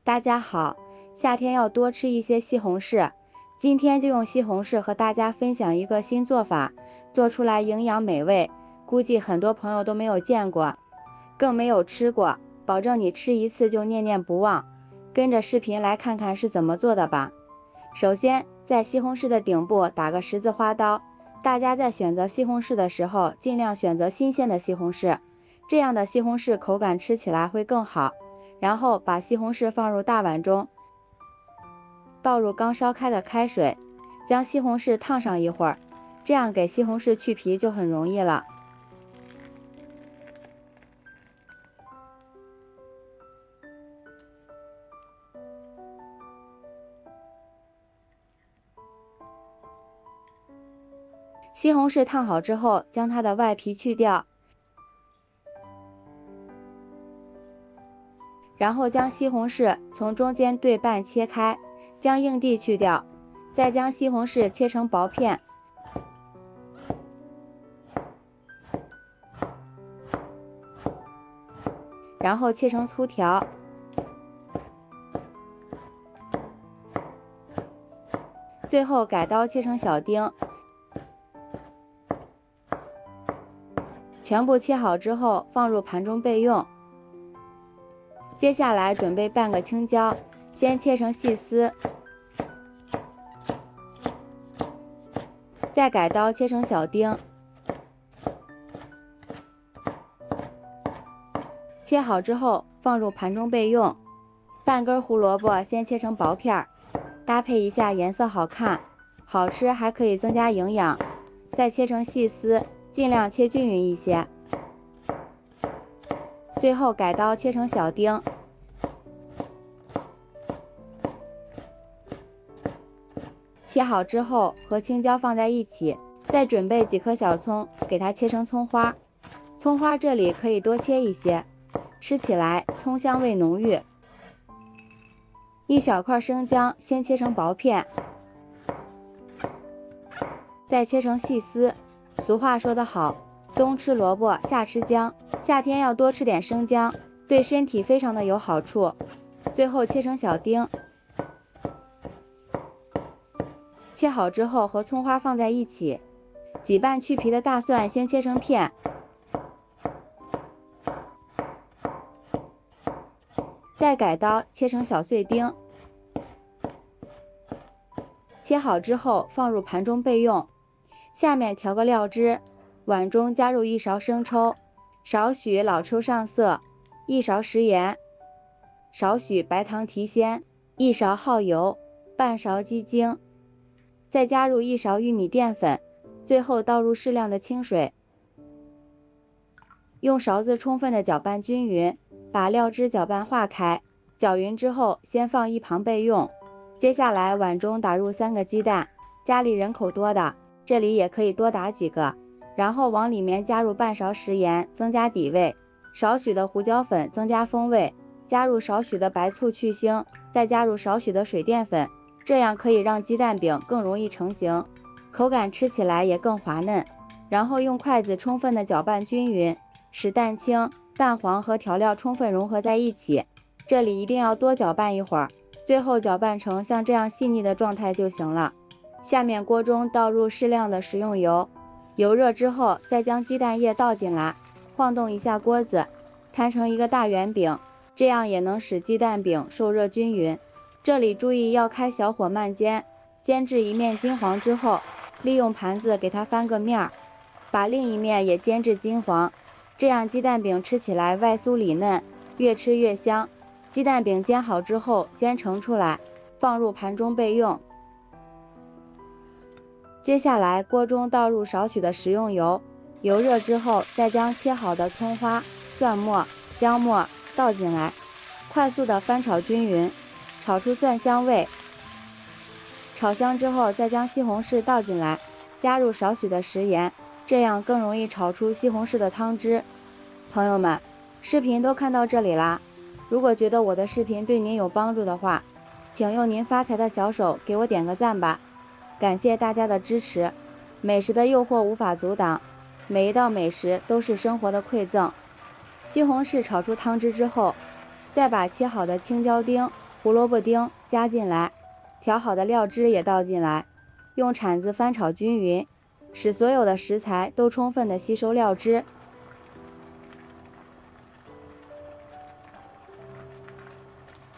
大家好，夏天要多吃一些西红柿。今天就用西红柿和大家分享一个新做法，做出来营养美味，估计很多朋友都没有见过，更没有吃过，保证你吃一次就念念不忘。跟着视频来看看是怎么做的吧。首先，在西红柿的顶部打个十字花刀，大家在选择西红柿的时候，尽量选择新鲜的西红柿，这样的西红柿口感吃起来会更好。然后把西红柿放入大碗中，倒入刚烧开的开水，将西红柿烫上一会儿，这样给西红柿去皮就很容易了。西红柿烫好之后，将它的外皮去掉，然后将西红柿从中间对半切开，将硬蒂去掉，再将西红柿切成薄片，然后切成粗条，最后改刀切成小丁。全部切好之后放入盘中备用。接下来准备半个青椒，先切成细丝，再改刀切成小丁。切好之后放入盘中备用。半根胡萝卜先切成薄片，搭配一下颜色好看，好吃还可以增加营养。再切成细丝，尽量切均匀一些。最后改刀切成小丁。切好之后和青椒放在一起，再准备几颗小葱，给它切成葱花。葱花这里可以多切一些，吃起来葱香味浓郁。一小块生姜先切成薄片，再切成细丝。俗话说得好，冬吃萝卜夏吃姜，夏天要多吃点生姜，对身体非常的有好处。最后切成小丁。切好之后和葱花放在一起，几瓣去皮的大蒜先切成片，再改刀切成小碎丁。切好之后放入盘中备用。下面调个料汁，碗中加入1勺生抽，少许老抽上色，1勺食盐，少许白糖提鲜，1勺耗油，半勺鸡精，再加入1勺玉米淀粉，最后倒入适量的清水，用勺子充分的搅拌均匀，把料汁搅拌化开。搅匀之后先放一旁备用。接下来碗中打入3个鸡蛋，家里人口多的，这里也可以多打几个，然后往里面加入半勺食盐，增加底味，少许的胡椒粉增加风味，加入少许的白醋去腥，再加入少许的水淀粉，这样可以让鸡蛋饼更容易成型，口感吃起来也更滑嫩。然后用筷子充分的搅拌均匀，使蛋清、蛋黄和调料充分融合在一起，这里一定要多搅拌一会儿，最后搅拌成像这样细腻的状态就行了。下面锅中倒入适量的食用油，油热之后再将鸡蛋液倒进来，晃动一下锅子，摊成一个大圆饼，这样也能使鸡蛋饼受热均匀。这里注意要开小火慢煎，煎至一面金黄之后，利用盘子给它翻个面，把另一面也煎至金黄，这样鸡蛋饼吃起来外酥里嫩，越吃越香。鸡蛋饼煎好之后先盛出来，放入盘中备用。接下来锅中倒入少许的食用油，油热之后再将切好的葱花、蒜末、姜末倒进来，快速的翻炒均匀，炒出蒜香味。炒香之后再将西红柿倒进来，加入少许的食盐，这样更容易炒出西红柿的汤汁。朋友们，视频都看到这里啦，如果觉得我的视频对您有帮助的话，请用您发财的小手给我点个赞吧。感谢大家的支持，美食的诱惑无法阻挡，每一道美食都是生活的馈赠。西红柿炒出汤汁之后，再把切好的青椒丁、胡萝卜丁加进来，调好的料汁也倒进来，用铲子翻炒均匀，使所有的食材都充分的吸收料汁。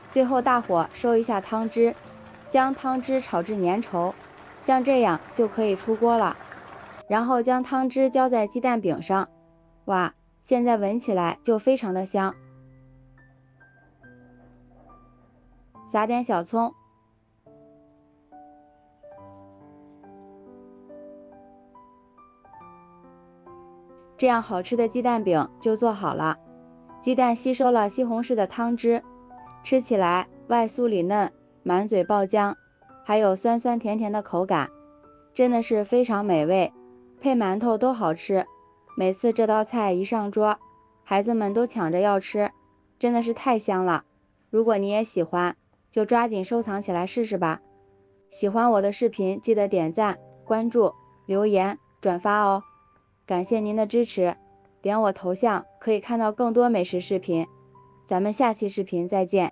最后大火收一下汤汁，将汤汁炒至粘稠，像这样就可以出锅了。然后将汤汁浇在鸡蛋饼上，哇，现在闻起来就非常的香。撒点小葱，这样好吃的鸡蛋饼就做好了。鸡蛋吸收了西红柿的汤汁，吃起来外酥里嫩，满嘴爆浆，还有酸酸甜甜的口感，真的是非常美味，配馒头都好吃。每次这道菜一上桌，孩子们都抢着要吃，真的是太香了。如果你也喜欢，就抓紧收藏起来试试吧。喜欢我的视频，记得点赞、关注、留言、转发哦。感谢您的支持，点我头像可以看到更多美食视频。咱们下期视频再见。